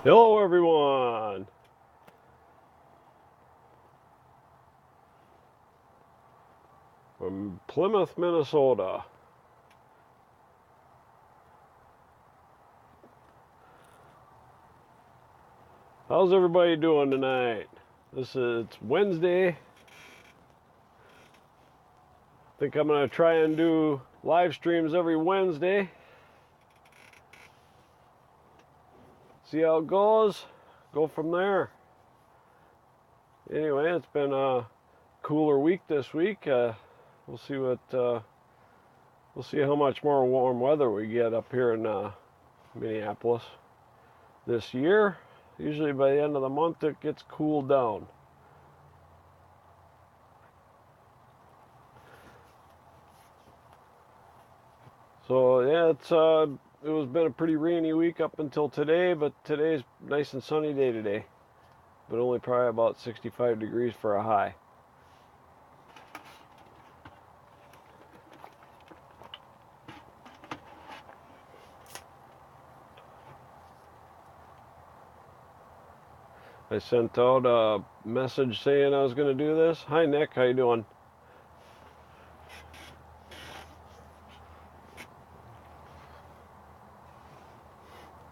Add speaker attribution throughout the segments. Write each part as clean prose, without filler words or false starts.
Speaker 1: Hello everyone! From Plymouth, Minnesota. How's everybody doing tonight? It's Wednesday. I think I'm going to try and do live streams every Wednesday. See how it goes. Go from there. Anyway, it's been a cooler week this week. We'll see how much more warm weather we get up here in Minneapolis this year. Usually by the end of the month it gets cooled down. So yeah, it was been a pretty rainy week up until today, but today's nice and sunny day today. But only probably about 65 degrees for a high. I sent out a message saying I was going to do this. Hi Nick, how you doing?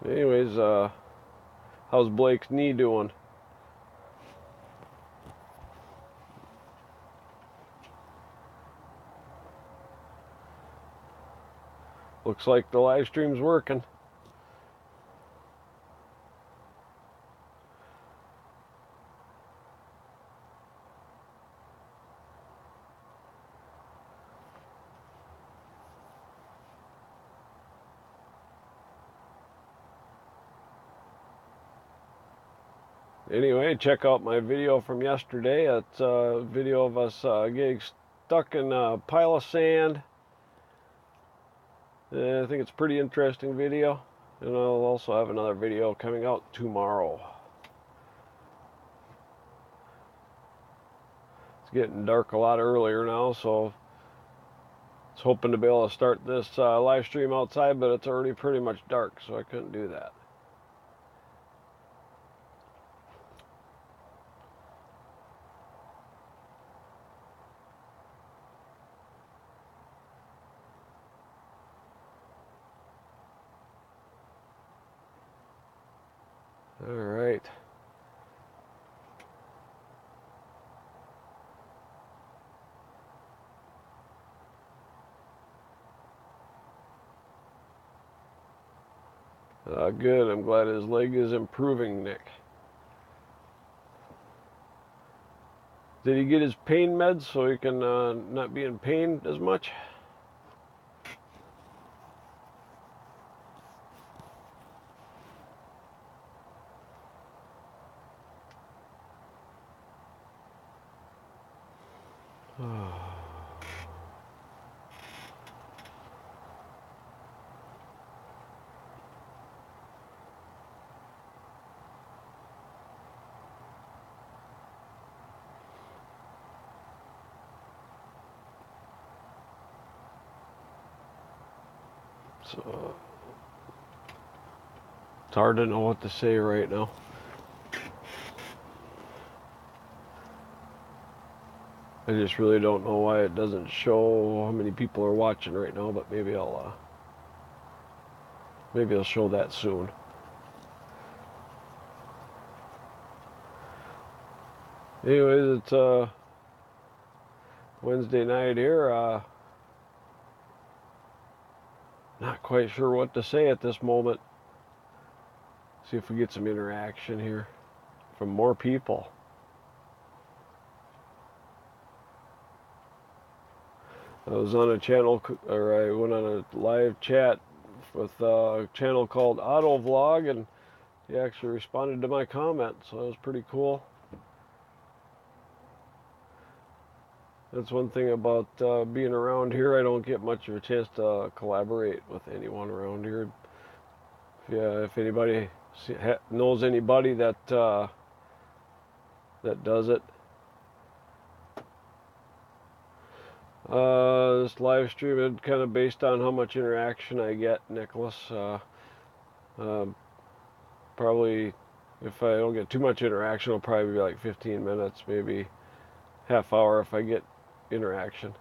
Speaker 1: Anyways, how's Blake's knee doing? Looks like the live stream's working. Anyway, check out my video from yesterday. It's a video of us getting stuck in a pile of sand. I think it's a pretty interesting video. And I'll also have another video coming out tomorrow. It's getting dark a lot earlier now, so I was hoping to be able to start this live stream outside, but it's already pretty much dark, so I couldn't do that. All right. Good. I'm glad his leg is improving, Nick. Did he get his pain meds so he can not be in pain as much? So it's hard to know what to say right now. I just really don't know why it doesn't show how many people are watching right now, but maybe I'll show that soon. Anyways, it's Wednesday night here. Not quite sure what to say at this moment. See if we get some interaction here from more people. I was on a channel, or I went on a live chat with a channel called Auto Vlog, and he actually responded to my comment, so that was pretty cool. That's one thing about being around here. I don't get much of a chance to collaborate with anyone around here. If anybody knows anybody that does it, this live stream is kind of based on how much interaction I get, Nicholas. Probably If I don't get too much interaction, it'll probably be like 15 minutes, maybe half hour if I get interaction.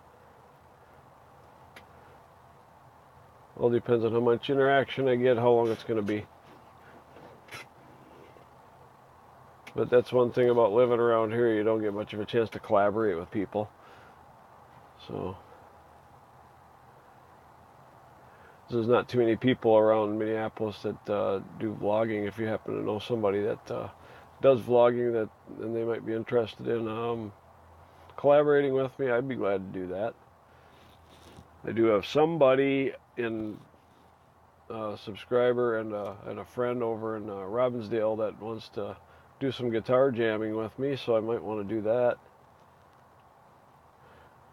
Speaker 1: All depends on how much interaction I get, how long it's going to be. But that's one thing about living around here, you don't get much of a chance to collaborate with people. So there's not too many people around Minneapolis that do vlogging. If you happen to know somebody that does vlogging and they might be interested in collaborating with me, I'd be glad to do that. I do have somebody in subscriber and a friend over in Robbinsdale that wants to do some guitar jamming with me, so I might want to do that.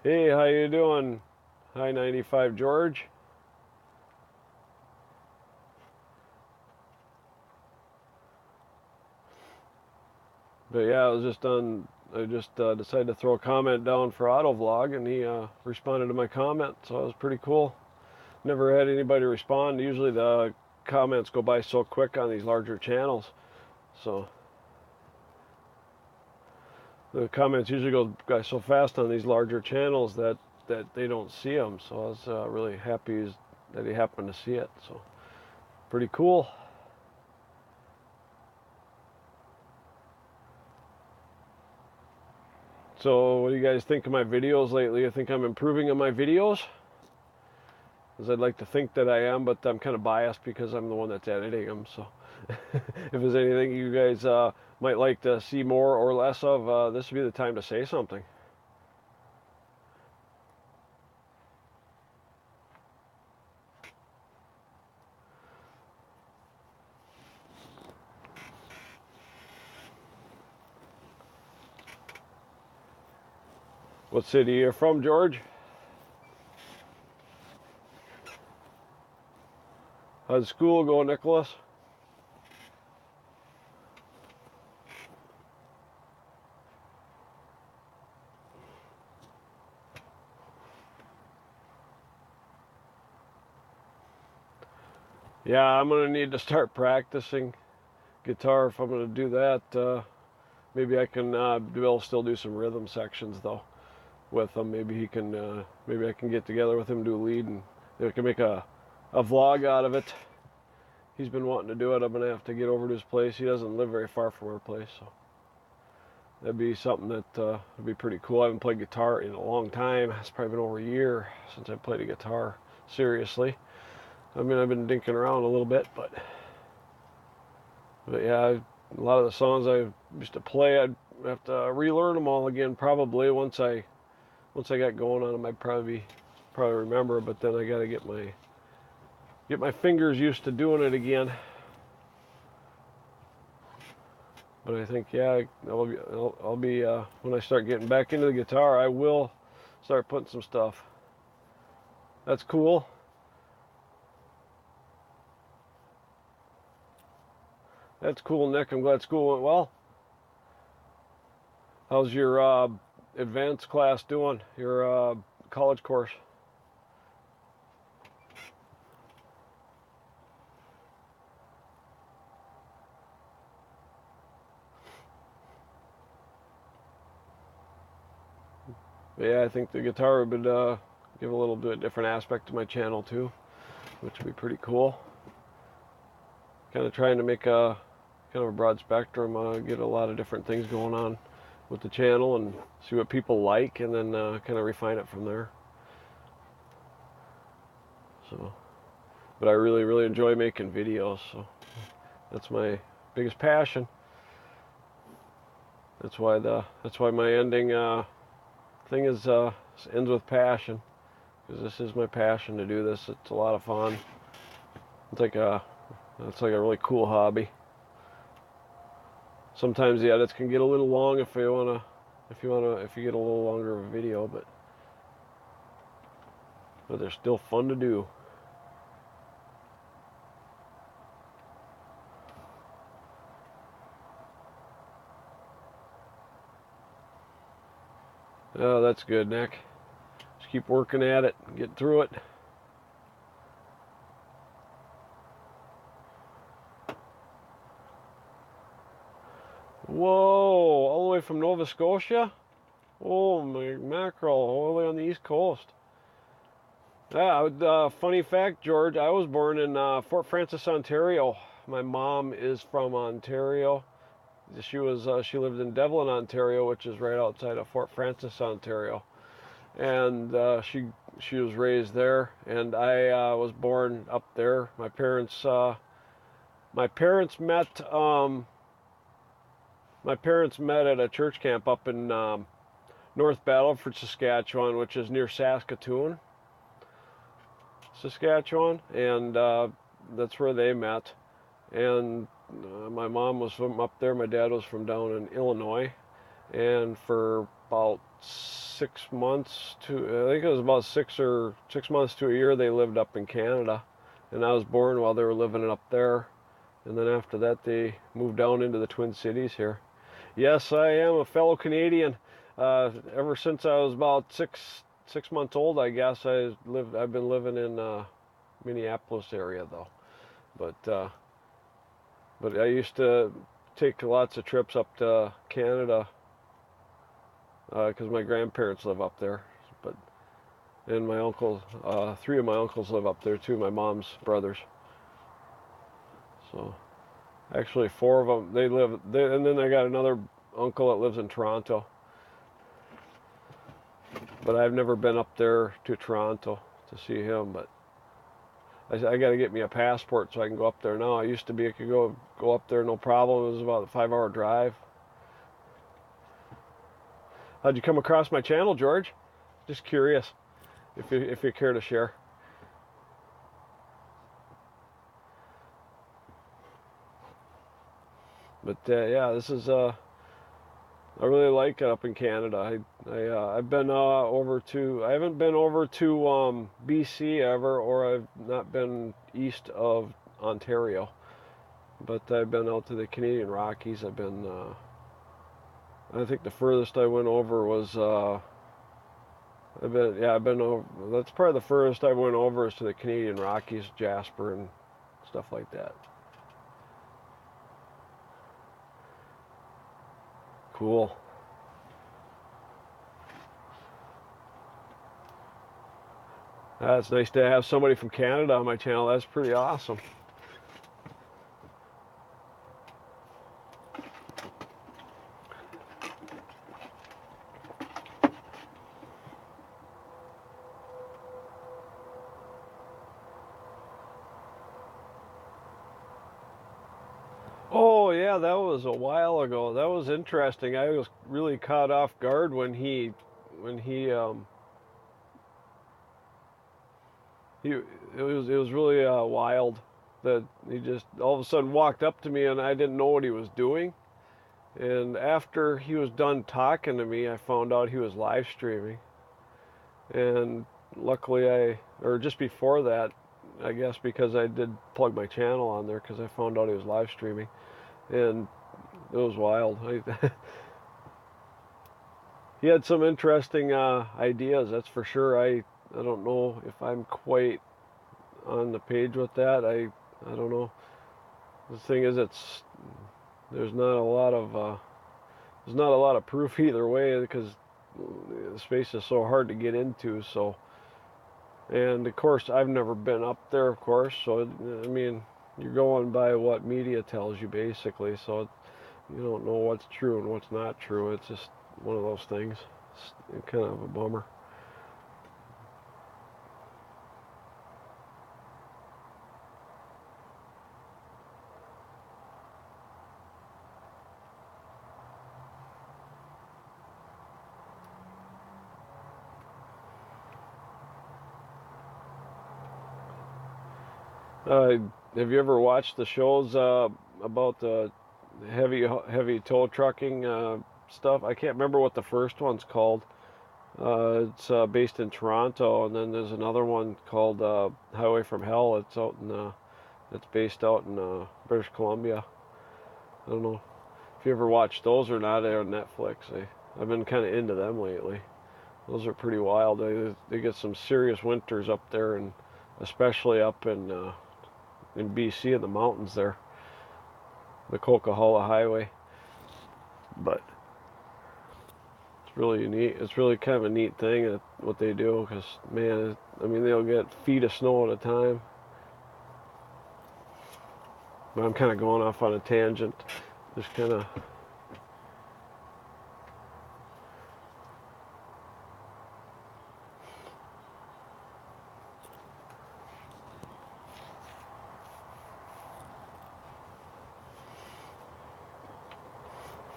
Speaker 1: Hey, how you doing? Hi, 95 George. But yeah, I just decided to throw a comment down for Autovlog, and he responded to my comment, so it was pretty cool. Never had anybody respond. Usually the comments go by so quick on these larger channels, so the comments usually go by so fast on these larger channels that they don't see them. So I was really happy that he happened to see it. So pretty cool. So what do you guys think of my videos lately? I think I'm improving on my videos, as I'd like to think that I am, but I'm kind of biased because I'm the one that's editing them. So if there's anything you guys might like to see more or less of, this would be the time to say something. What city are you from, George? How's school go, Nicholas? Yeah, I'm gonna need to start practicing guitar if I'm gonna do that. Maybe I can still do some rhythm sections though with him. Maybe I can get together with him, do a lead, and we can make a vlog out of it. He's been wanting to do it. I'm gonna have to get over to his place. He doesn't live very far from our place, so that'd be something that would be pretty cool. I haven't played guitar in a long time. It's probably been over a year since I played a guitar seriously. I mean, I've been dinking around a little bit, but yeah, a lot of the songs I used to play, I'd have to relearn them all again probably. Once I got going on them, I'd probably remember. But then I got to get my fingers used to doing it again. But I think, yeah, I'll be when I start getting back into the guitar, I will start putting some stuff. That's cool. That's cool, Nick. I'm glad school went well. How's your advanced class doing? Your college course? Yeah, I think the guitar would give a little bit different aspect to my channel too, which would be pretty cool. Kind of trying to make a kind of a broad spectrum, get a lot of different things going on with the channel and see what people like, and then kind of refine it from there. So, but I really enjoy making videos, so that's my biggest passion. That's why my ending thing is ends with passion, because this is my passion to do this. It's a lot of fun. It's like a really cool hobby. Sometimes the edits can get a little long if you get a little longer of a video, but they're still fun to do. Oh, that's good, Nick. Just keep working at it, get through it. from Nova Scotia? Oh my mackerel, all the way on the East Coast. Yeah, funny fact, George, I was born in Fort Francis, Ontario. My mom is from Ontario. She lived in Devlin, Ontario, which is right outside of Fort Francis, Ontario. And she was raised there, and I was born up there. My parents met at a church camp up in North Battleford, Saskatchewan, which is near Saskatoon, Saskatchewan, and that's where they met. And my mom was from up there. My dad was from down in Illinois, and for about 6 months to, I think it was about 6 months to a year, they lived up in Canada, and I was born while they were living up there. And then after that, they moved down into the Twin Cities here. Yes, I am a fellow Canadian. Ever since I was about six months old, I guess I've been living in Minneapolis area though. But I used to take lots of trips up to Canada because my grandparents live up there. And my uncle, 3 of my uncles live up there too. My mom's brothers. So actually 4 of them, they live there, and then I got another uncle that lives in Toronto. But I've never been up there to Toronto to see him. But I got to get me a passport so I can go up there now. I used to be, I could go up there no problem. It was about a 5-hour drive. How'd you come across my channel, George? Just curious, if you care to share. But yeah, this is I really like it up in Canada. I've been over to, I haven't been over to BC ever, or I've not been east of Ontario. But I've been out to the Canadian Rockies. I've been I think the furthest I went over was I've been over. That's probably the furthest I went over is to the Canadian Rockies, Jasper and stuff like that. Cool. It's nice to have somebody from Canada on my channel. That's pretty awesome. Oh yeah, that was a while ago. That was interesting. I was really caught off guard when he it was really wild that he just all of a sudden walked up to me and I didn't know what he was doing. And after he was done talking to me, I found out he was live streaming. And luckily or just before that, I guess because I did plug my channel on there because I found out he was live streaming. And it was wild. He had some interesting ideas, that's for sure. I don't know if I'm quite on the page with that. I don't know. The thing is, there's not a lot of proof either way because the space is so hard to get into. So, and of course, I've never been up there, of course. So, I mean, you're going by what media tells you, basically. So, you don't know what's true and what's not true. It's just one of those things. It's kind of a bummer. Have you ever watched the shows about the heavy tow trucking stuff? I can't remember what the first one's called. It's based in Toronto, and then there's another one called Highway from Hell. It's based out in British Columbia. I don't know if you ever watched those or not. They're on Netflix. I've been kind of into them lately. Those are pretty wild. They get some serious winters up there, and especially up in BC in the mountains there, the Coquihalla Highway. But really neat. It's really kind of a neat thing what they do, because man, I mean, they'll get feet of snow at a time. But I'm kind of going off on a tangent. Just kind of.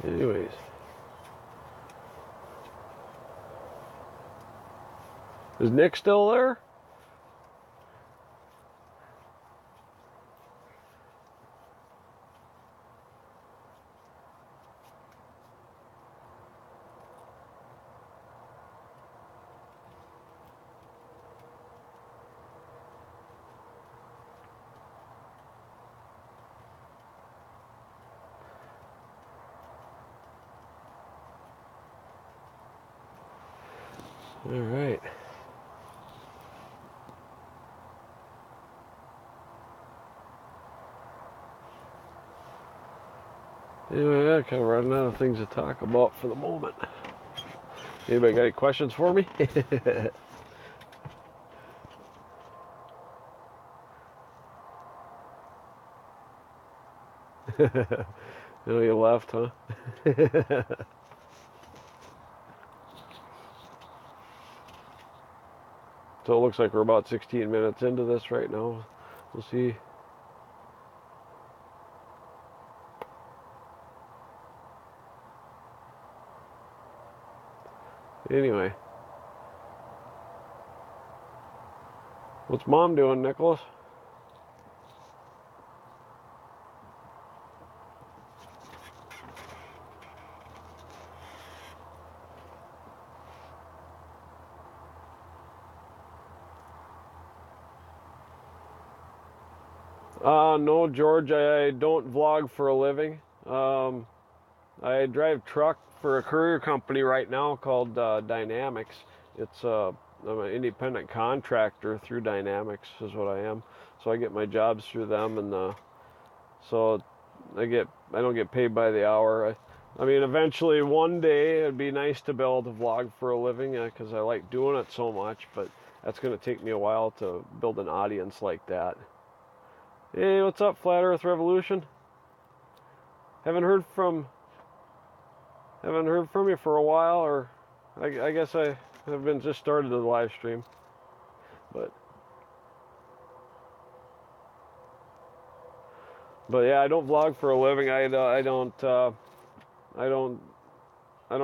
Speaker 1: Anyways. Is Nick still there? All right. Anyway, I'm kind of running out of things to talk about for the moment. Anybody got any questions for me? Oh, you left, huh? So it looks like we're about 16 minutes into this right now. We'll see. Anyway. What's Mom doing, Nicholas? No, George, I don't vlog for a living. I drive truck for a courier company right now called Dynamics. I'm an independent contractor through Dynamics is what I am. So I get my jobs through them, and so I don't get paid by the hour. I mean, eventually one day it'd be nice to be able to vlog for a living because I like doing it so much, but that's going to take me a while to build an audience like that. Hey, what's up, Flat Earth Revolution? Haven't heard from you for a while, or I guess I have been just started the live stream, but yeah, I don't vlog for a living. I don't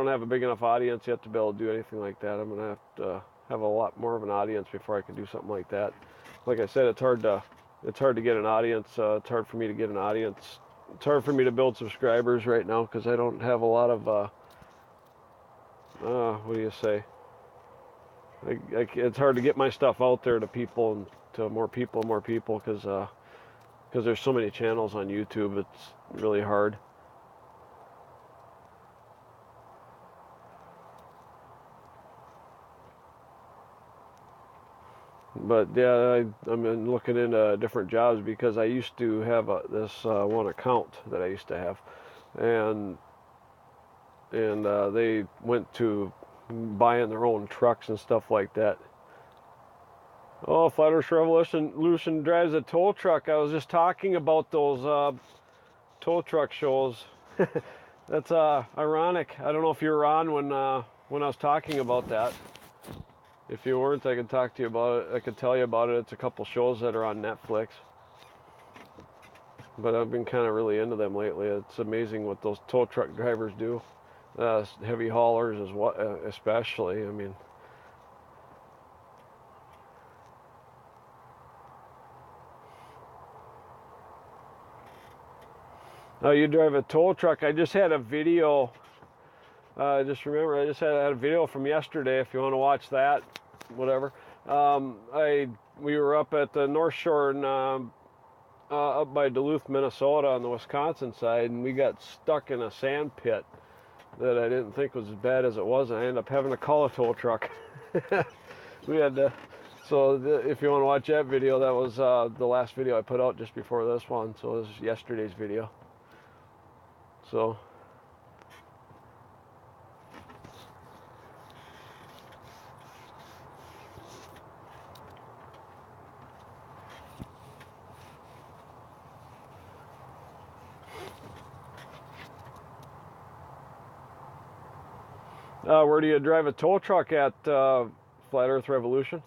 Speaker 1: have a big enough audience yet to be able to do anything like that. I'm gonna have to have a lot more of an audience before I can do something like that. Like I said, it's hard to get an audience. It's hard for me to get an audience. It's hard for me to build subscribers right now because I don't have a lot of what do you say? It's hard to get my stuff out there to people and to more people because there's so many channels on YouTube. It's really hard. But yeah, I'm looking into different jobs because I used to have this one account that I used to have, and they went to buying their own trucks and stuff like that. Oh, Flat Earth Revolution drives a tow truck. I was just talking about those tow truck shows. That's ironic. I don't know if you were on when I was talking about that. If you weren't, I could talk to you about it. I could tell you about it. It's a couple shows that are on Netflix. But I've been kind of really into them lately. It's amazing what those tow truck drivers do. Heavy haulers especially. I mean, oh, you drive a tow truck. I just had a video. I just had a video from yesterday. If you want to watch that, whatever. We were up at the North Shore and up by Duluth, Minnesota, on the Wisconsin side, and we got stuck in a sand pit that I didn't think was as bad as it was. And I ended up having to call a tow truck. We had to. So if you want to watch that video, that was the last video I put out just before this one. So this is yesterday's video. So. Where do you drive a tow truck at, Flat Earth Revolution?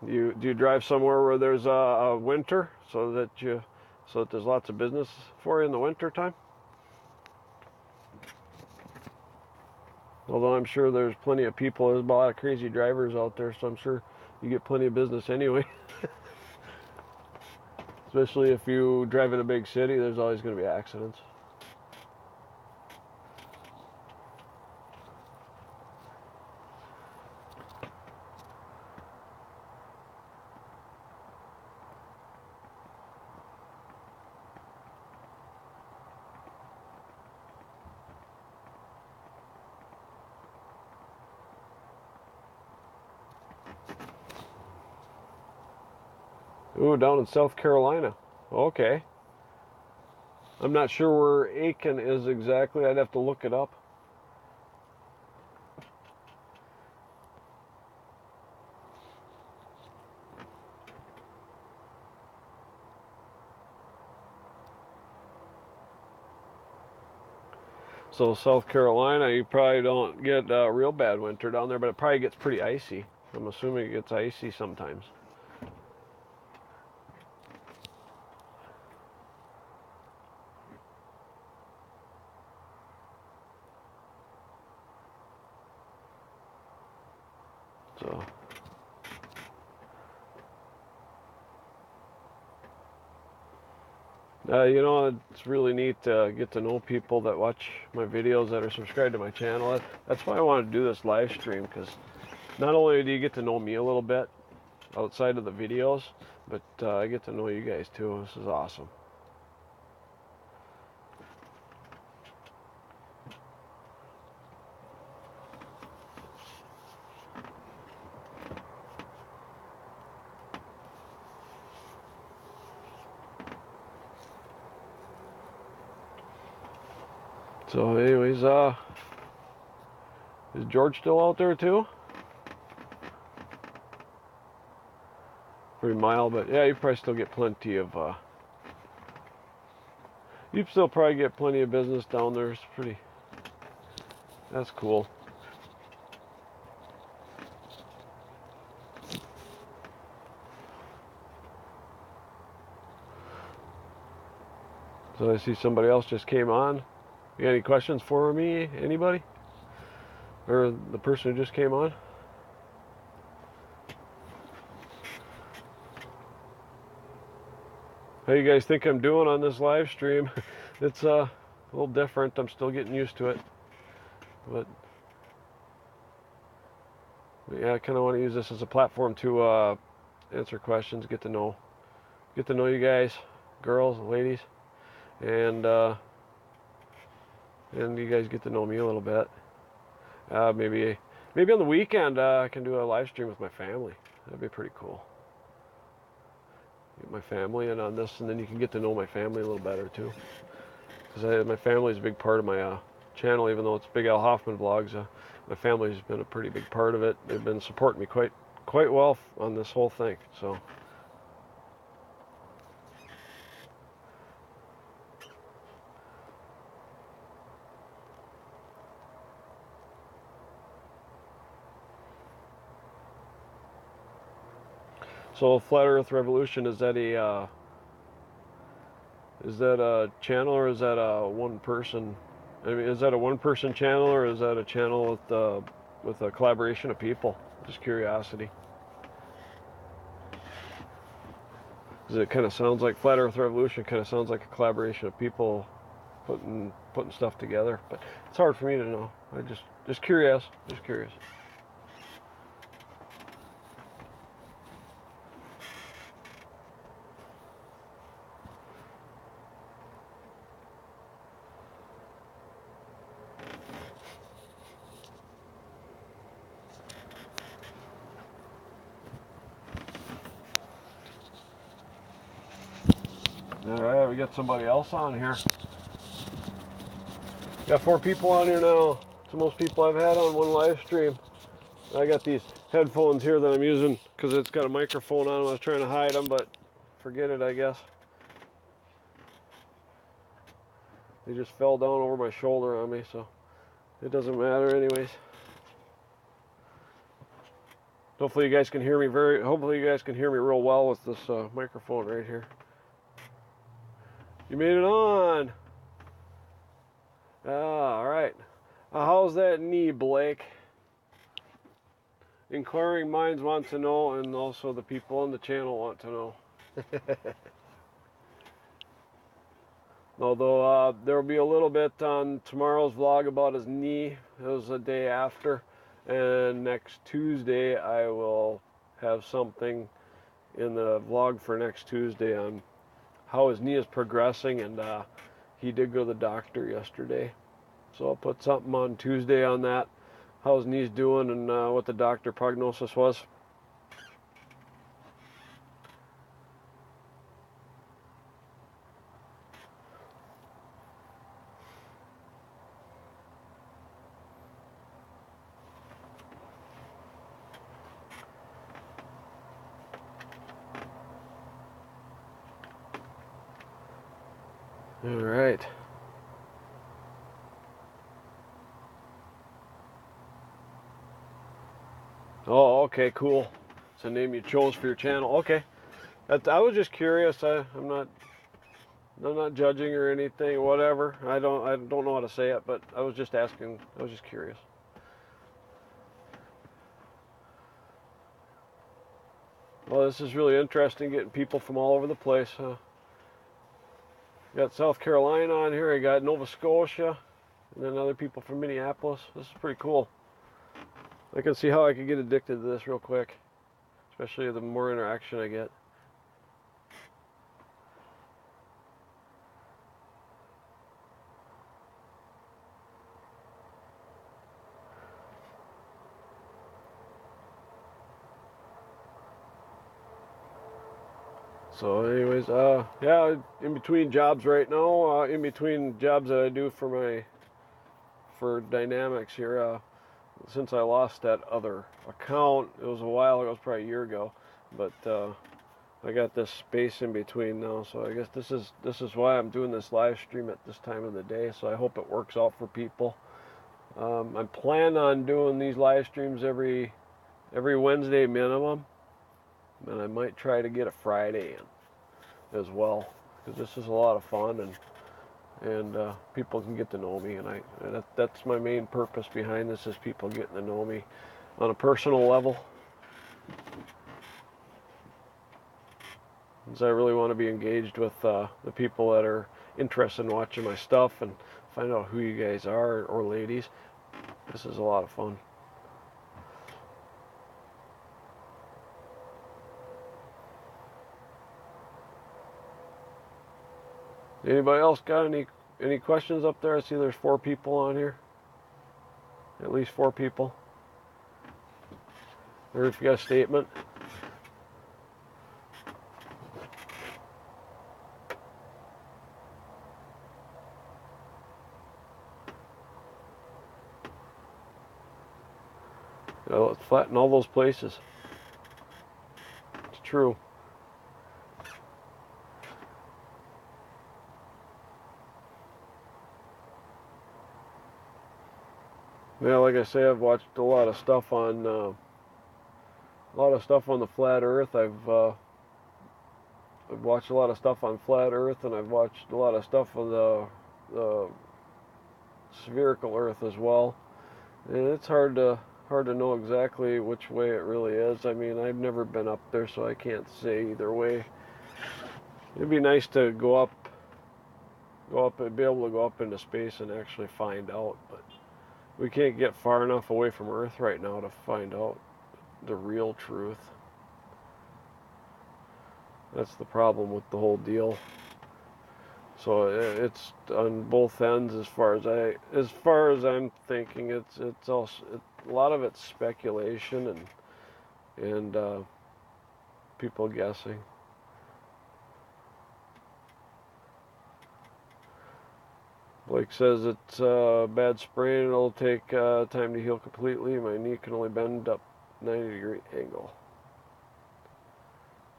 Speaker 1: Do you drive somewhere where there's a winter so that there's lots of business for you in the winter time? Although I'm sure there's plenty of people, there's a lot of crazy drivers out there, so I'm sure you get plenty of business anyway. Especially if you drive in a big city, there's always going to be accidents. Ooh, down in South Carolina. Okay. I'm not sure where Aiken is exactly. I'd have to look it up. So South Carolina, you probably don't get a real bad winter down there, but it probably gets pretty icy. I'm assuming it gets icy sometimes. So, it's really neat to get to know people that watch my videos, that are subscribed to my channel. That's why I wanted to do this live stream, because not only do you get to know me a little bit outside of the videos, but I get to know you guys too. This is awesome. So anyways, is George still out there too? Pretty mild, but yeah, you probably still get plenty of, you'd still probably get plenty of business down there. It's pretty, that's cool. So I see somebody else just came on. You got any questions for me, anybody? Or the person who just came on? How you guys think I'm doing on this live stream? It's a little different. I'm still getting used to it. But yeah, I kind of want to use this as a platform to answer questions, get to know you guys, girls, ladies, and you guys get to know me a little bit. Maybe on the weekend I can do a live stream with my family. That'd be pretty cool. Get my family in on this, and then you can get to know my family a little better too. Because my family is a big part of my channel, even though it's Big Al Hoffman Vlogs. My family's been a pretty big part of it. They've been supporting me quite well on this whole thing. So Flat Earth Revolution, is that a channel, or is that a one person? I mean, is that a one person channel, or is that a channel with a collaboration of people? Just curiosity. Because it kind of sounds like Flat Earth Revolution kind of sounds like a collaboration of people putting stuff together, but it's hard for me to know. I just curious. All right, we got somebody else on here. Got 4 people on here now. the most people I've had on one live stream. I got these headphones here that I'm using because it's got a microphone on them. I was trying to hide them, but forget it, I guess. They just fell down over my shoulder on me, so it doesn't matter anyways. Hopefully you guys can hear me real well with this microphone right here. You made it on. All right. How's that knee, Blake? Inquiring minds want to know, and also the people on the channel want to know. Although there will be a little bit on tomorrow's vlog about his knee. It was the day after. And next Tuesday I will have something in the vlog for next Tuesday on how his knee is progressing. And he did go to the doctor yesterday. So I'll put something on Tuesday on that. How his knee's doing and what the doctor prognosis was. All right. Oh, okay, cool. It's a name you chose for your channel. Okay. I was just curious. I'm not judging or anything, whatever. I don't know how to say it, but I was just asking. I was just curious. Well, this is really interesting, getting people from all over the place. Got South Carolina on here. I got Nova Scotia, and then other people from Minneapolis. This is pretty cool. I can see how I could get addicted to this real quick, especially the more interaction I get. So anyways, yeah, in between jobs right now, in between jobs that I do for Dynamics here, since I lost that other account, it was a while ago, it was probably a year ago, but I got this space in between now, so I guess this is why I'm doing this live stream at this time of the day, so I hope it works out for people. I plan on doing these live streams every Wednesday minimum, and I might try to get a Friday in as well, because this is a lot of fun, and people can get to know me, and that's my main purpose behind this, is people getting to know me on a personal level. Because I really want to be engaged with the people that are interested in watching my stuff and find out who you guys are, or ladies. This is a lot of fun. Anybody else got any questions up there? I see there's 4 people on here. At least 4 people. Or if you got a statement. Let's flatten all those places. It's true. Yeah, like I say, I've watched a lot of stuff on the flat Earth. I've watched a lot of stuff on flat Earth, and I've watched a lot of stuff on the spherical Earth as well. And it's hard to know exactly which way it really is. I mean, I've never been up there, so I can't say either way. It'd be nice to go up and be able to go up into space and actually find out, but we can't get far enough away from Earth right now to find out the real truth. That's the problem with the whole deal. So it's on both ends as far as I'm thinking. It's also a lot of it's speculation and people guessing. Blake says it's a bad sprain. It'll take time to heal completely. My knee can only bend up 90-degree angle.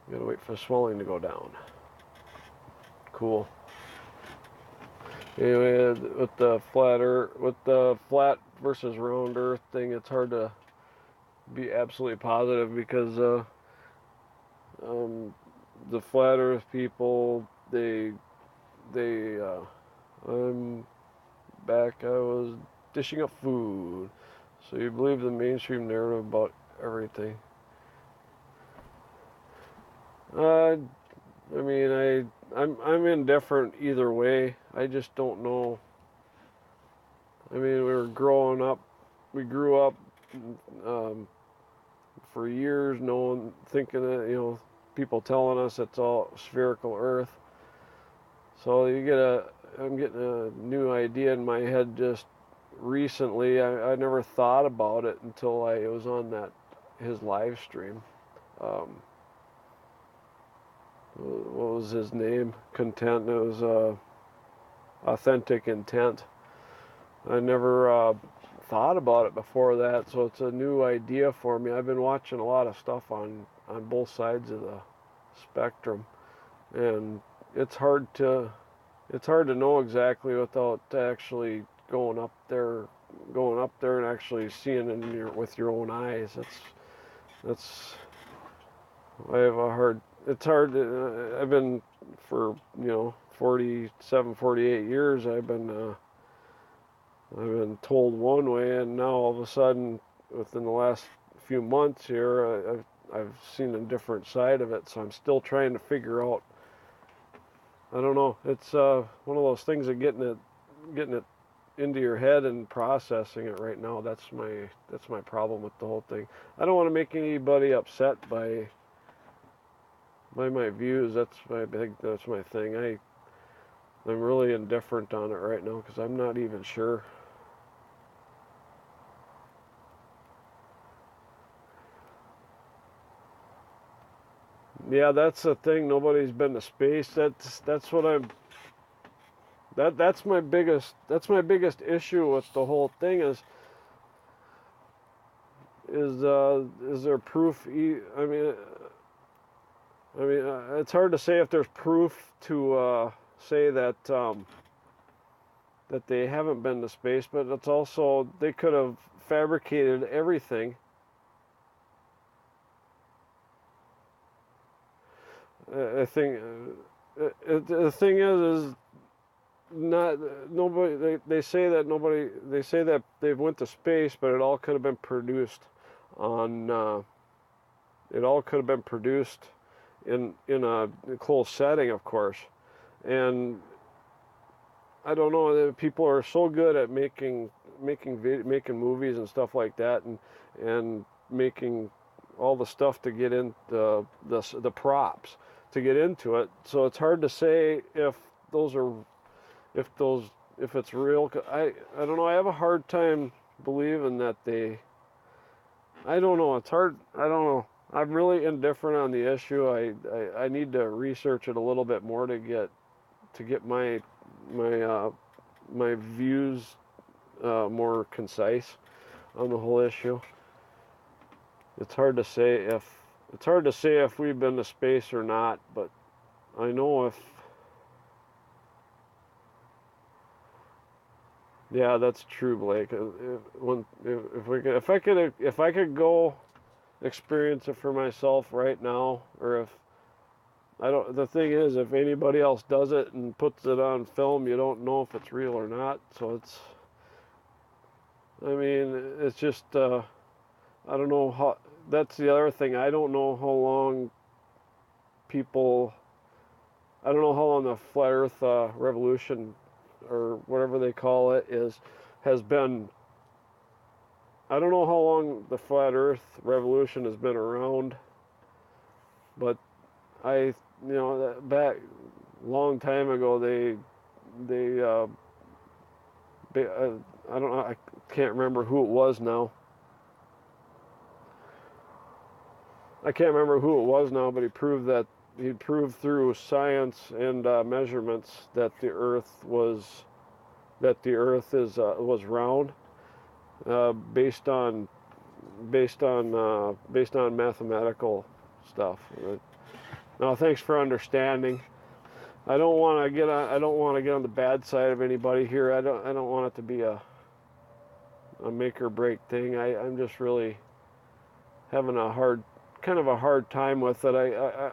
Speaker 1: Gotta wait for the swelling to go down. Cool. Anyway, with the flat versus round Earth thing, it's hard to be absolutely positive because the flat Earth people, I'm back. I was dishing up food. So you believe the mainstream narrative about everything? I mean, I'm indifferent either way. I just don't know. I mean, we grew up um, for years thinking that, people telling us it's all spherical Earth. So I'm getting a new idea in my head just recently. I never thought about it until I was on his live stream. What was his name? Content. It was Authentic Intent. I never thought about it before that, so it's a new idea for me. I've been watching a lot of stuff on both sides of the spectrum, and it's hard to know exactly without actually going up there and actually seeing with your own eyes. That's I have a hard. It's hard. I've been for 47, 48 years. I've been told one way, and now all of a sudden, within the last few months here, I've seen a different side of it. So I'm still trying to figure out. I don't know. It's one of those things of getting it into your head and processing it right now. That's my problem with the whole thing. I don't want to make anybody upset by my views. That's my thing. I'm really indifferent on it right now because I'm not even sure. Yeah, that's the thing. Nobody's been to space. That's what that's my biggest issue with the whole thing is there proof? It's hard to say if there's proof to say that that they haven't been to space, but it's also they could have fabricated everything. I think the thing is not nobody. They say that nobody. They say that they went to space, but it all could have been produced on. It all could have been produced in a closed setting, of course, and I don't know. People are so good at making movies and stuff like that, and making all the stuff to get in the props to get into it. So it's hard to say if it's real. I don't know. I have a hard time believing that they. I don't know. It's hard. I don't know. I'm really indifferent on the issue. I need to research it a little bit more to get my views more concise on the whole issue. It's hard to say if we've been to space or not, but I know if. Yeah, that's true, Blake. If I could go experience it for myself right now, or if I don't. The thing is, if anybody else does it and puts it on film, you don't know if it's real or not. So it's. I mean, it's just. I don't know how. That's the other thing. I don't know how long I don't know how long the flat Earth revolution, or whatever they call it, has been. I don't know how long the flat Earth revolution has been around, but back a long time ago I don't know, I can't remember who it was now. I can't remember who it was now, but he proved through science and measurements that the Earth was that the Earth was round, based on mathematical stuff. Now, thanks for understanding. I don't want to get on the bad side of anybody here. I don't want it to be a make or break thing. I'm just really having kind of a hard time with it.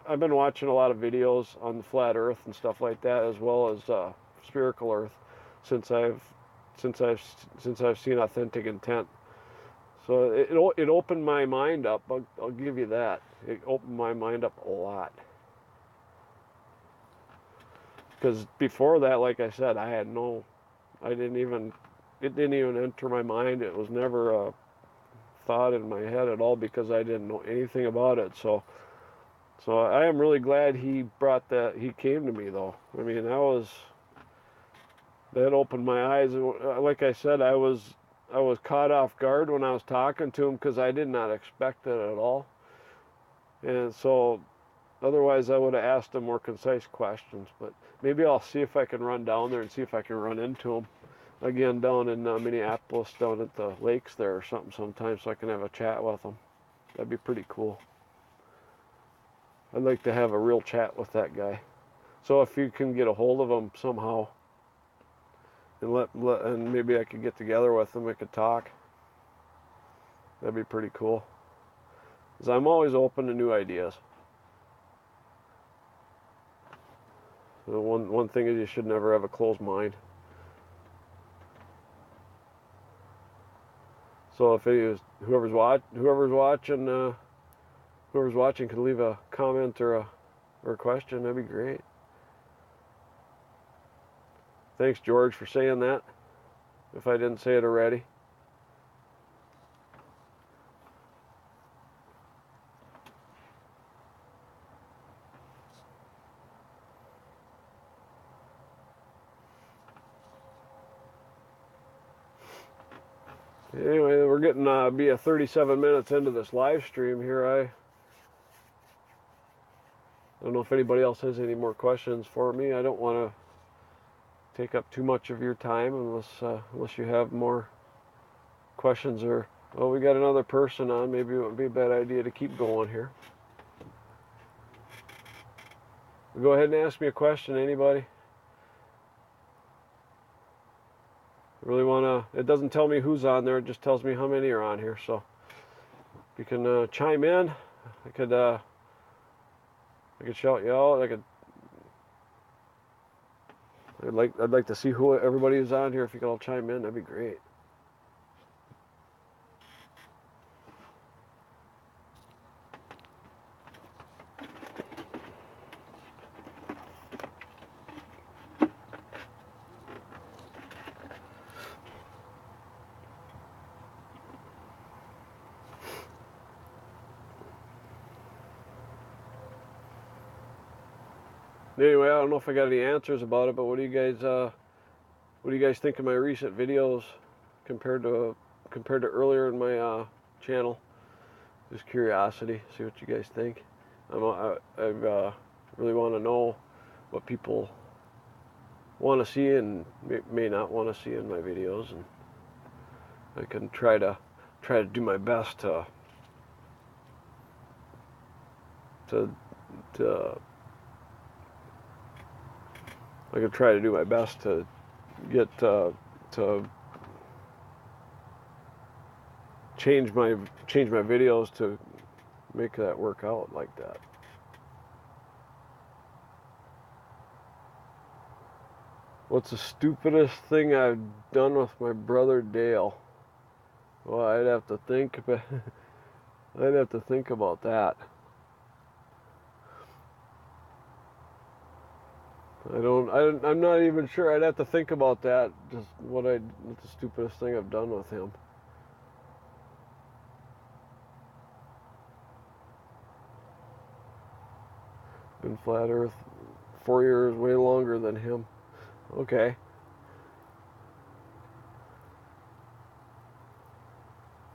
Speaker 1: I've been watching a lot of videos on the flat Earth and stuff like that, as well as spherical Earth, since I've seen Authentic Intent. So it opened my mind up. I'll give you that. It opened my mind up a lot. Because before that, like I said, it didn't even enter my mind. It was never a thought in my head at all, because I didn't know anything about it. So I am really glad he came to me, though. I mean, that opened my eyes. Like I said, I was caught off guard when I was talking to him, because I did not expect it at all. And so otherwise I would have asked him more concise questions. But maybe I'll see if I can run down there and see if I can run into him again down in Minneapolis, down at the lakes there or something sometime, so I can have a chat with him. That'd be pretty cool. I'd like to have a real chat with that guy. So if you can get a hold of him somehow, and maybe I could get together with him, we could talk. That'd be pretty cool. 'Cause I'm always open to new ideas. So one thing is, you should never have a closed mind. So if whoever's watching could leave a comment or a question, that'd be great. Thanks, George, for saying that, if I didn't say it already. Anyway, we're getting be 37 minutes into this live stream here. I don't know if anybody else has any more questions for me. I don't want to take up too much of your time unless you have more questions. Or, oh, we got another person on. Maybe it would be a bad idea to keep going here. Go ahead and ask me a question, anybody. Really want to, it doesn't tell me who's on there, it just tells me how many are on here. So if you can chime in, I could shout you out. I'd like to see who everybody who's on here. If you could all chime in, that'd be great. Anyway, I don't know if I got any answers about it, but what do you guys think of my recent videos compared to earlier in my channel? Just curiosity, see what you guys think. I really want to know what people want to see and may not want to see in my videos, and I can try to do my best to I could try to do my best to get to change my videos to make that work out like that. What's the stupidest thing I've done with my brother Dale? Well, I'd have to think about that. I'm not even sure. I'd have to think about that. Just what's the stupidest thing I've done with him. Been flat Earth 4 years, way longer than him. Okay.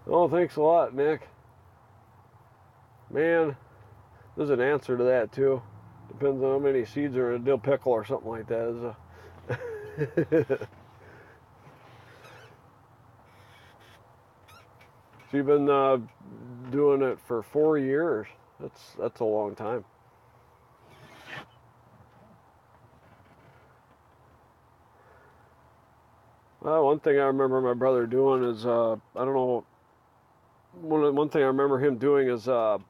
Speaker 1: Oh, thanks a lot, Nick. Man, there's an answer to that too. Depends on how many seeds are in a dill pickle or something like that. So you've been doing it for 4 years. That's a long time. One thing I remember my brother doing is I don't know. One thing I remember him doing is it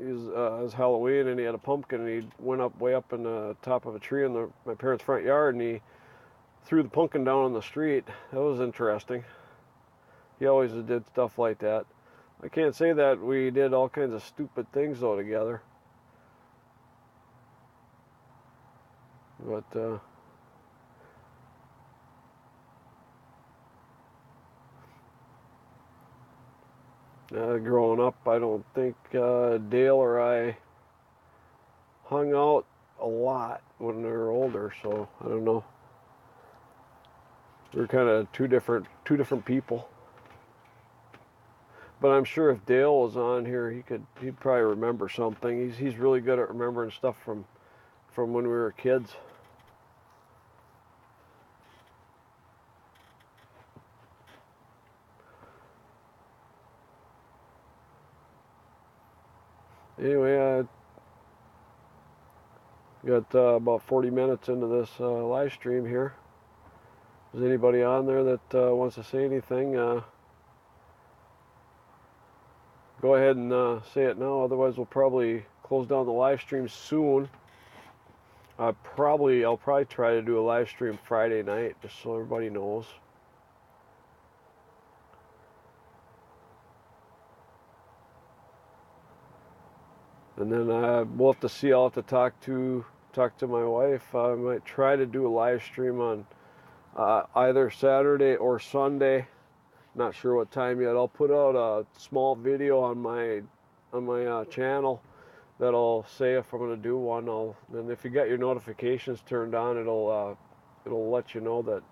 Speaker 1: was Halloween, and he had a pumpkin, and he went up way up in the top of a tree in my parents' front yard, and he threw the pumpkin down on the street. That was interesting. He always did stuff like that. I can't say that we did all kinds of stupid things though together, but growing up, I don't think Dale or I hung out a lot when we were older, so I don't know. We were kind of two different people. But I'm sure if Dale was on here, he'd probably remember something. He's really good at remembering stuff from when we were kids. Anyway, I got about 40 minutes into this live stream here. Is anybody on there that wants to say anything? Go ahead and say it now. Otherwise, we'll probably close down the live stream soon. I'll probably try to do a live stream Friday night, just so everybody knows. And then we'll have to see. I'll have to talk to my wife. I might try to do a live stream on either Saturday or Sunday. Not sure what time yet. I'll put out a small video on my channel that'll say if I'm going to do one. And if you got your notifications turned on, it'll let you know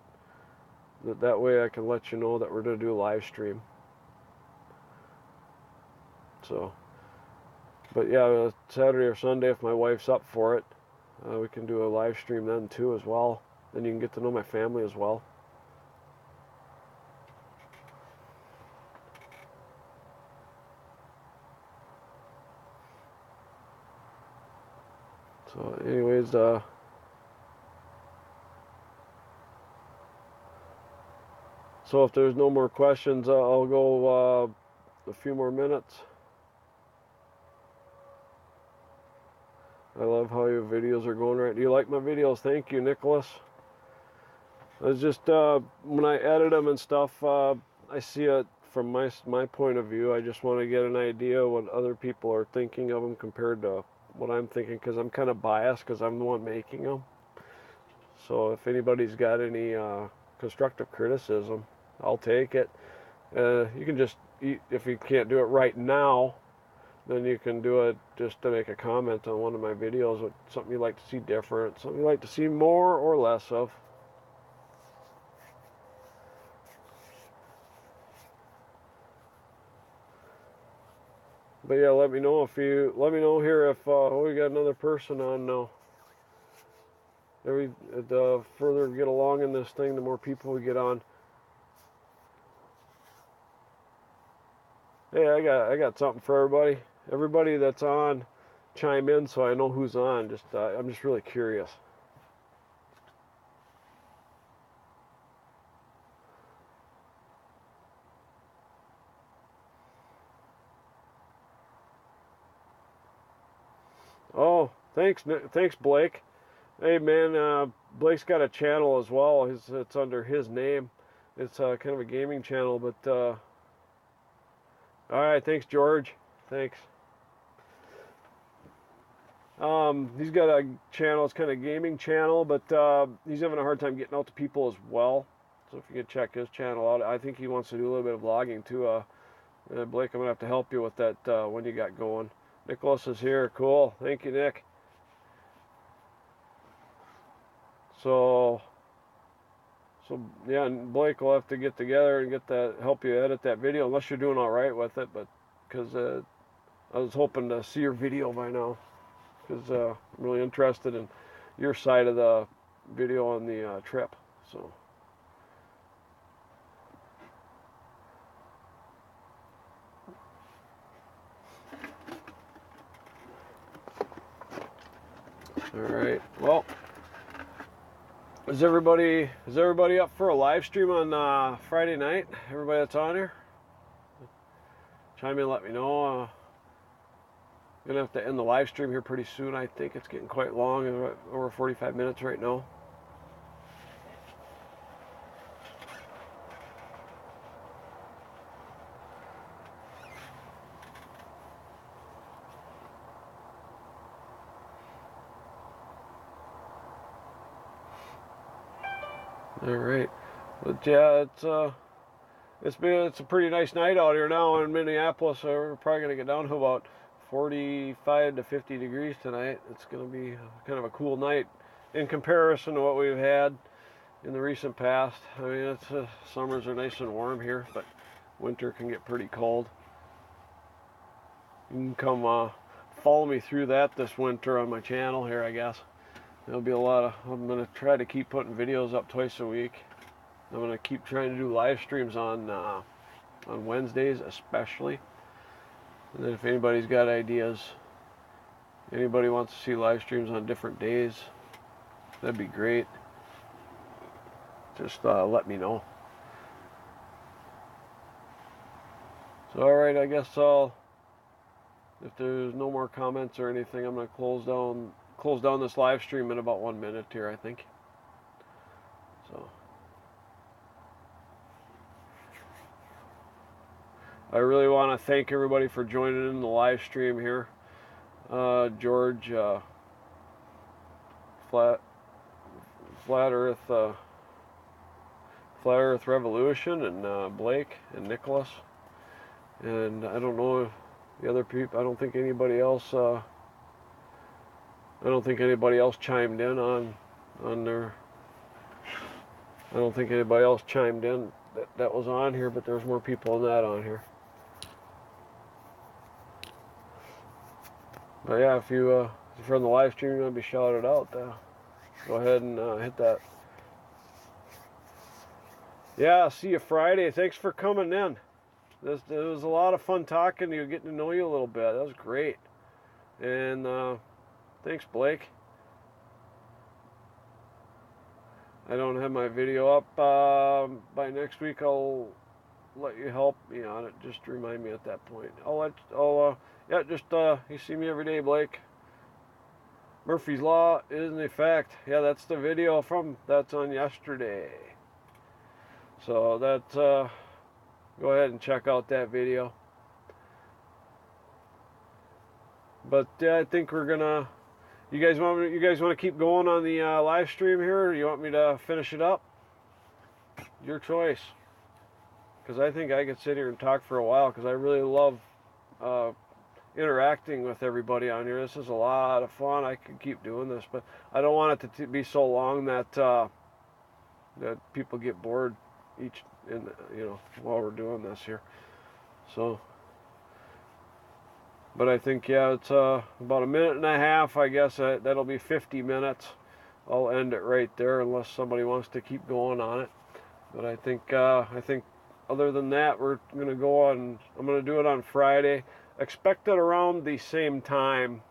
Speaker 1: that way I can let you know that we're going to do a live stream. So, but yeah, Saturday or Sunday, if my wife's up for it, we can do a live stream then too as well. Then you can get to know my family as well. So anyways, so if there's no more questions, I'll go a few more minutes. I love how your videos are going right. Do you like my videos? Thank you, Nicholas. It's just when I edit them and stuff, I see it from my point of view. I just want to get an idea what other people are thinking of them compared to what I'm thinking, because I'm kind of biased because I'm the one making them. So if anybody's got any constructive criticism, I'll take it. You can just, if you can't do it right now, then you can do it just to make a comment on one of my videos with something you'd like to see different, something you'd like to see more or less of. But yeah, let me know here if we got another person on now. The further we get along in this thing, the more people we get on. Hey, I got something for everybody. Everybody that's on, chime in so I know who's on. I'm just really curious. Oh, thanks, Blake. Hey man, Blake's got a channel as well. It's under his name. It's kind of a gaming channel, but all right, thanks George. Thanks. He's got a channel. It's kind of a gaming channel, but he's having a hard time getting out to people as well. So if you could check his channel out, I think he wants to do a little bit of vlogging too. Blake, I'm gonna have to help you with that when you got going. Nicholas is here. Cool. Thank you, Nick. So yeah, and Blake will have to get together and help you edit that video, unless you're doing all right with it. But because I was hoping to see your video by now, because I'm really interested in your side of the video on the trip. So All right. Well, is everybody up for a live stream on Friday night? Everybody that's on here, chime in. Let me know. I'm gonna have to end the live stream here pretty soon. I think it's getting quite long, over 45 minutes right now. All right, but yeah, it's a pretty nice night out here now in Minneapolis. So we're probably gonna get down to about 45 to 50 degrees tonight. It's gonna be kind of a cool night in comparison to what we've had in the recent past. I mean, summers are nice and warm here, but winter can get pretty cold. You can come follow me through that this winter on my channel here, I guess. There'll be I'm going to try to keep putting videos up twice a week. I'm going to keep trying to do live streams on Wednesdays especially. And then if anybody's got ideas, anybody wants to see live streams on different days, that'd be great. Just let me know. So alright, I guess if there's no more comments or anything, I'm going to close down this live stream in about 1 minute here, I think. So I really want to thank everybody for joining in the live stream here. George, Flat Earth Revolution, and Blake and Nicholas, and I don't know if the other people. I don't think anybody else chimed in on their. I don't think anybody else chimed in that was on here, but there's more people than that on here. But yeah, if you're on the live stream, you're gonna be shouted out. Go ahead and hit that. Yeah, see you Friday. Thanks for coming in. It was a lot of fun talking to you, getting to know you a little bit. That was great. And thanks, Blake. I don't have my video up. By next week, I'll let you help me on it. Just remind me at that point. You see me every day, Blake. Murphy's Law is in effect. Yeah, that's the video that's on yesterday. So go ahead and check out that video. But yeah, I think we're gonna. You guys want to keep going on the live stream here, or you want me to finish it up? Your choice. Because I think I could sit here and talk for a while. Because I really love interacting with everybody on here. This is a lot of fun. I could keep doing this, but I don't want it to be so long that people get bored while we're doing this here. So, but I think, yeah, it's about 1.5 minutes. I guess that'll be 50 minutes. I'll end it right there unless somebody wants to keep going on it. But I think other than that, we're gonna go on. I'm gonna do it on Friday. Expect it around the same time,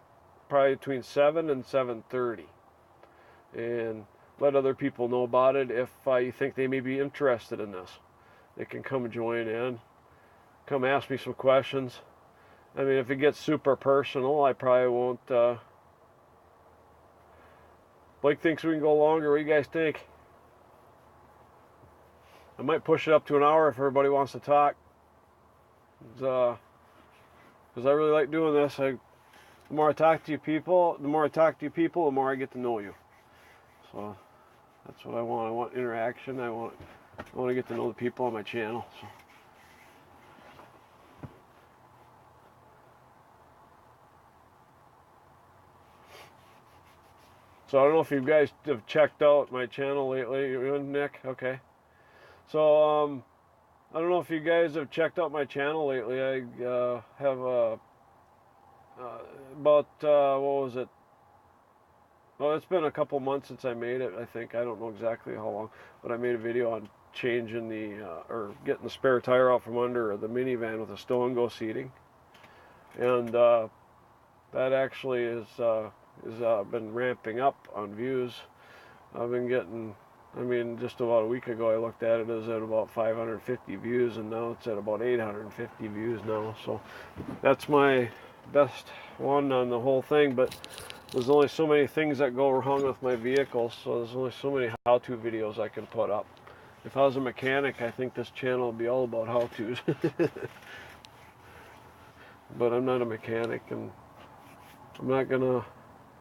Speaker 1: probably between 7 and 7:30, and let other people know about it. If you think they may be interested in this, they can come join in, come ask me some questions. I mean, if it gets super personal, I probably won't. Blake thinks we can go longer. What do you guys think? I might push it up to an hour if everybody wants to talk. Because I really like doing this. The more I talk to you people, the more I get to know you. So that's what I want. I want interaction. I want to get to know the people on my channel. So I don't know if you guys have checked out my channel lately. You in, Nick? Okay. So I don't know if you guys have checked out my channel lately. I have about what was it? Well, it's been a couple months since I made it. I think I don't know exactly how long, but I made a video on changing or getting the spare tire out from under the minivan with a stow and go seating, and that actually is has been ramping up on views. I've been getting, I mean, just about a week ago I looked at it, as at about 550 views, and now it's at about 850 views now. So that's my best one on the whole thing, but there's only so many things that go wrong with my vehicle, so there's only so many how-to videos I can put up. If I was a mechanic, I think this channel would be all about how-tos. But I'm not a mechanic, and I'm not gonna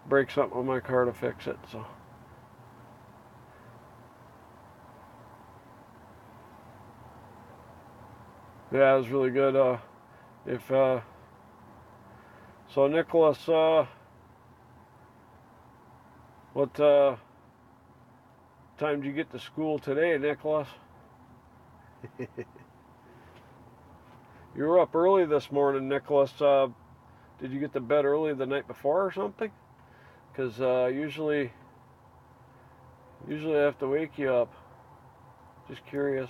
Speaker 1: break something on my car to fix it, so. Yeah, it was really good. So Nicholas, what time did you get to school today, Nicholas? You were up early this morning, Nicholas. Did you get to bed early the night before or something? Because usually I have to wake you up. Just curious.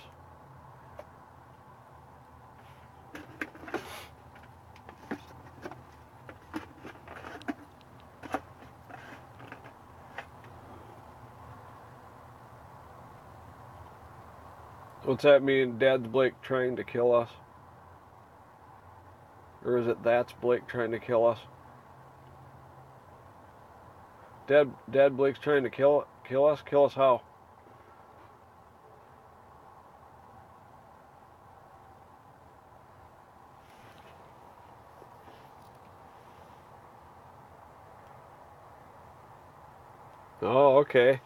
Speaker 1: What's that mean? Dad's Blake trying to kill us? Or is it that's Blake trying to kill us? Dad Blake's trying to kill us? Kill us how? Oh, okay.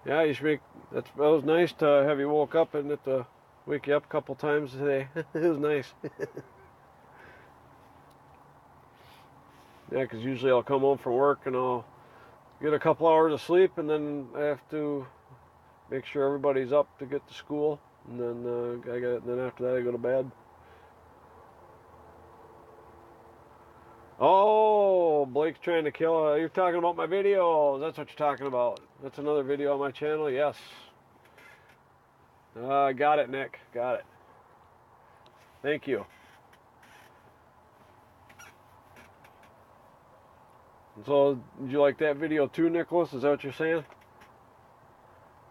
Speaker 1: Yeah, you should make. That was nice to have you woke up and to wake you up a couple times today. It was nice. Yeah, because usually I'll come home from work and I'll get a couple hours of sleep, and then I have to make sure everybody's up to get to school, and then after that I go to bed. Oh, Blake's trying to kill. You're talking about my video. That's what you're talking about. That's another video on my channel. Yes. Got it, Nick. Got it. Thank you. So, did you like that video too, Nicholas? Is that what you're saying?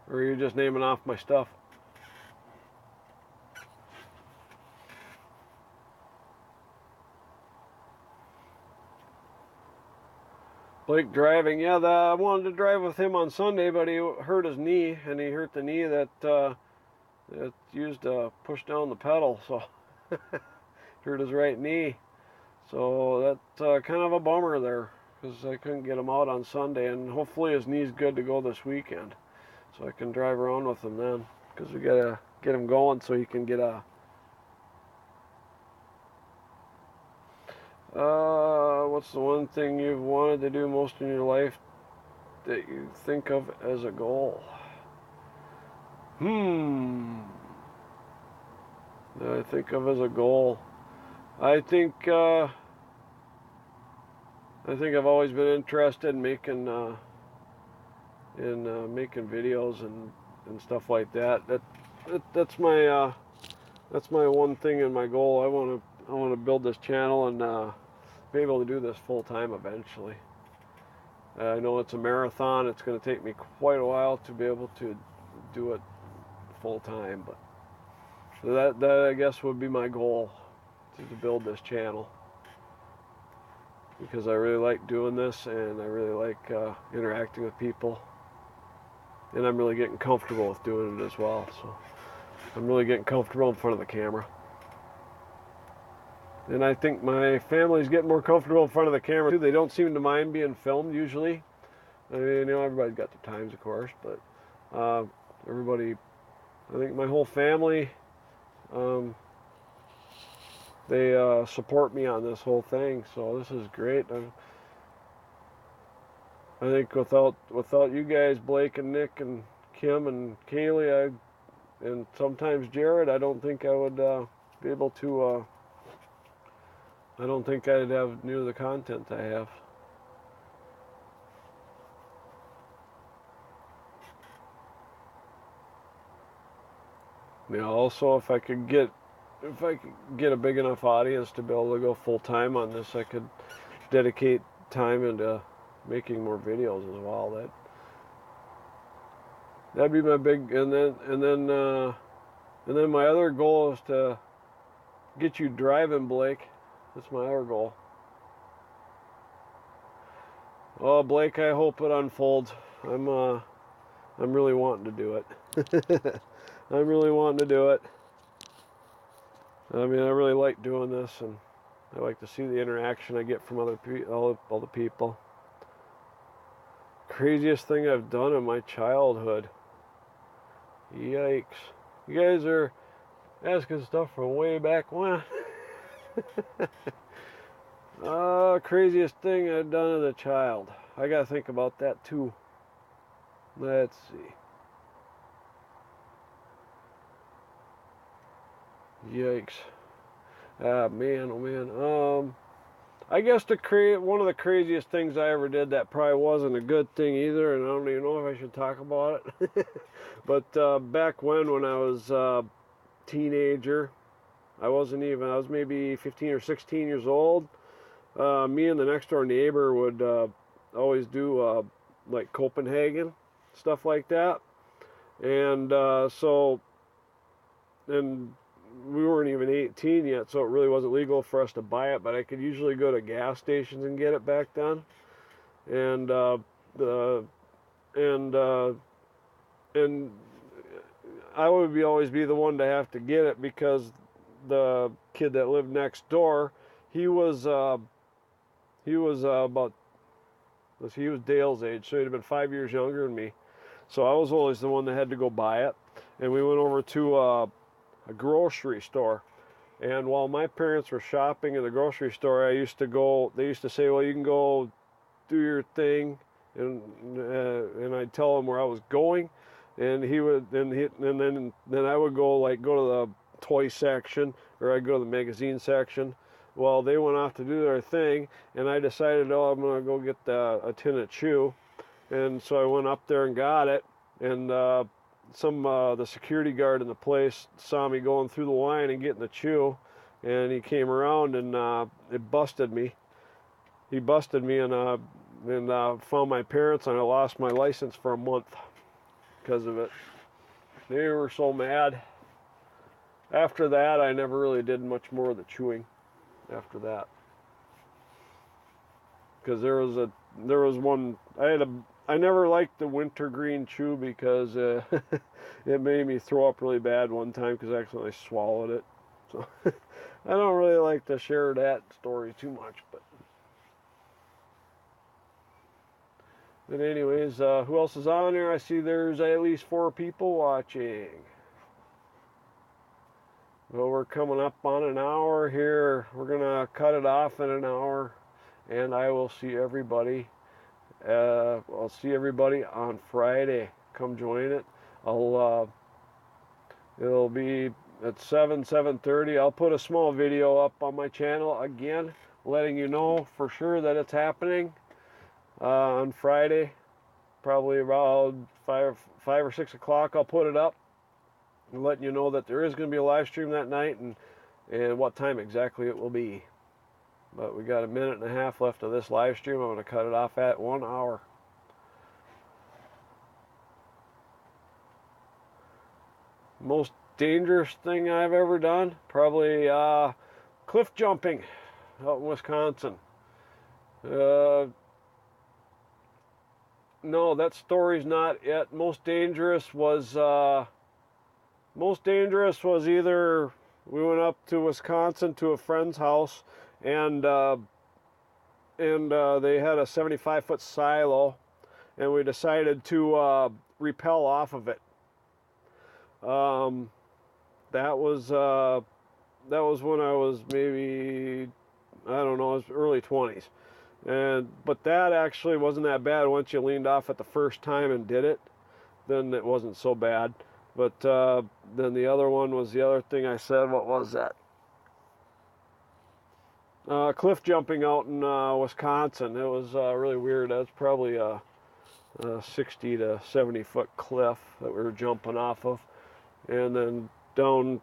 Speaker 1: Or are you just naming off my stuff? Blake driving. Yeah, I wanted to drive with him on Sunday, but he hurt his knee, and he hurt the knee that used to push down the pedal, so hurt his right knee. So that's kind of a bummer there, because I couldn't get him out on Sunday, and hopefully his knee's good to go this weekend, so I can drive around with him then, because we gotta get him going so he can get a what's the one thing you've wanted to do most in your life that you think of as a goal? That I think of as a goal. I think I've always been interested in making making videos and stuff like that. That's my one thing and my goal. I want to build this channel and be able to do this full time eventually. I know it's a marathon. It's going to take me quite a while to be able to do it full time, but that I guess would be my goal, to build this channel, because I really like doing this, and I really like interacting with people, and I'm really getting comfortable with doing it as well. So I'm really getting comfortable in front of the camera. And I think my family's getting more comfortable in front of the camera too. They don't seem to mind being filmed usually. I mean, you know, everybody's got their times, of course, but everybody, I think my whole family, they support me on this whole thing. So this is great. I think without you guys, Blake and Nick and Kim and Kaylee, and sometimes Jared, I don't think I would be able to. I don't think I'd have near the content I have. You know, also if I could get a big enough audience to be able to go full time on this, I could dedicate time into making more videos as well. That'd be my big, and then my other goal is to get you driving, Blake. That's my other goal. Oh, Blake, I hope it unfolds. I'm really wanting to do it. I'm really wanting to do it. I mean, I really like doing this, and I like to see the interaction I get from other people, all the people. Craziest thing I've done in my childhood. Yikes. You guys are asking stuff from way back when. Craziest thing I've done as a child. I gotta think about that too. Let's see. Yikes. Man, oh man. I guess one of the craziest things I ever did that probably wasn't a good thing either, and I don't even know if I should talk about it. But back when I was a teenager, I was maybe 15 or 16 years old. Me and the next door neighbor would always do like Copenhagen, stuff like that. And and we weren't even 18 yet, so it really wasn't legal for us to buy it, but I could usually go to gas stations and get it back then. And and I would always be the one to have to get it, because the kid that lived next door, he was Dale's age, so he'd have been 5 years younger than me. So I was always the one that had to go buy it. And we went over to a grocery store. And while my parents were shopping in the grocery store, they used to say, well, you can go do your thing. And I'd tell him where I was going. And then I would go to the toy section, or I'd go to the magazine section. Well, they went off to do their thing, and I decided, I'm going to go get a tin of chew. And so I went up there and got it, and the security guard in the place saw me going through the line and getting the chew, and he came around and it busted me. He busted me and found my parents, and I lost my license for a month because of it. They were so mad. After that, I never really did much more of the chewing after that, because there was one I never liked the wintergreen chew, because it made me throw up really bad one time because I accidentally swallowed it. So I don't really like to share that story too much, but anyways, who else is on there? I see there's at least 4 people watching. Well, we're coming up on an hour here. We're gonna cut it off in an hour, and I will see everybody. I'll see everybody on Friday. Come join it. It'll be at 7:30. I'll put a small video up on my channel again, letting you know for sure that it's happening on Friday, probably around 5 or 6 o'clock. I'll put it up and letting you know that there is going to be a live stream that night, and what time exactly it will be. But we got a minute and a half left of this live stream. I'm going to cut it off at 1 hour. Most dangerous thing I've ever done? Probably cliff jumping out in Wisconsin. No, that story's not it. Most dangerous was either we went up to Wisconsin to a friend's house, and they had a 75-foot silo, and we decided to rappel off of it. That was when I was maybe, I don't know, I was early 20s. But that actually wasn't that bad once you leaned off it the first time and did it. Then it wasn't so bad. But then the other one was the other thing I said. What was that? Cliff jumping out in Wisconsin. It was really weird. That's probably a 60 to 70 foot cliff that we were jumping off of. And then down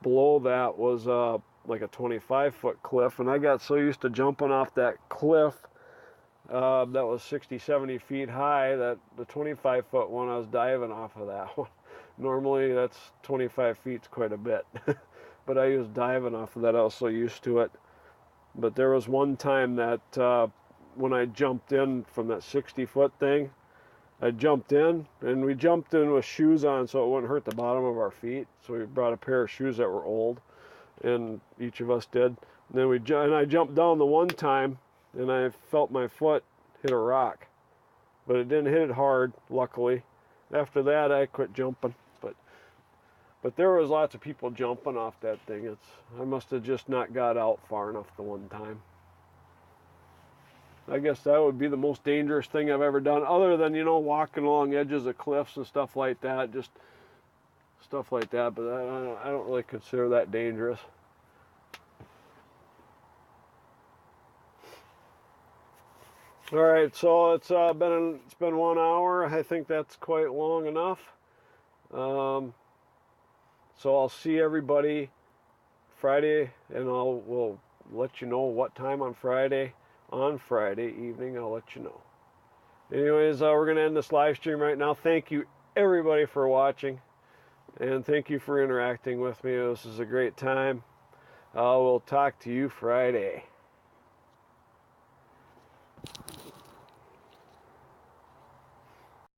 Speaker 1: below that was like a 25-foot cliff, and I got so used to jumping off that cliff that was 60, 70 feet high. That the 25-foot one, I was diving off of that one. Normally that's 25 feet's quite a bit, but I was diving off of that. I was so used to it. But there was one time that when I jumped in from that 60-foot thing, I jumped in, and we jumped in with shoes on so it wouldn't hurt the bottom of our feet. So we brought a pair of shoes that were old, and each of us did. And then I jumped down the one time, and I felt my foot hit a rock, but it didn't hit it hard, luckily. After that, I quit jumping. But there was lots of people jumping off that thing. I must have just not got out far enough the one time. I guess that would be the most dangerous thing I've ever done, other than, walking along edges of cliffs and stuff like that, just stuff like that. But I don't really consider that dangerous. All right, so it's been 1 hour. I think that's quite long enough. So I'll see everybody Friday, and we'll let you know what time on Friday. On Friday evening, I'll let you know. Anyways, we're going to end this live stream right now. Thank you, everybody, for watching, and thank you for interacting with me. This is a great time. We'll talk to you Friday.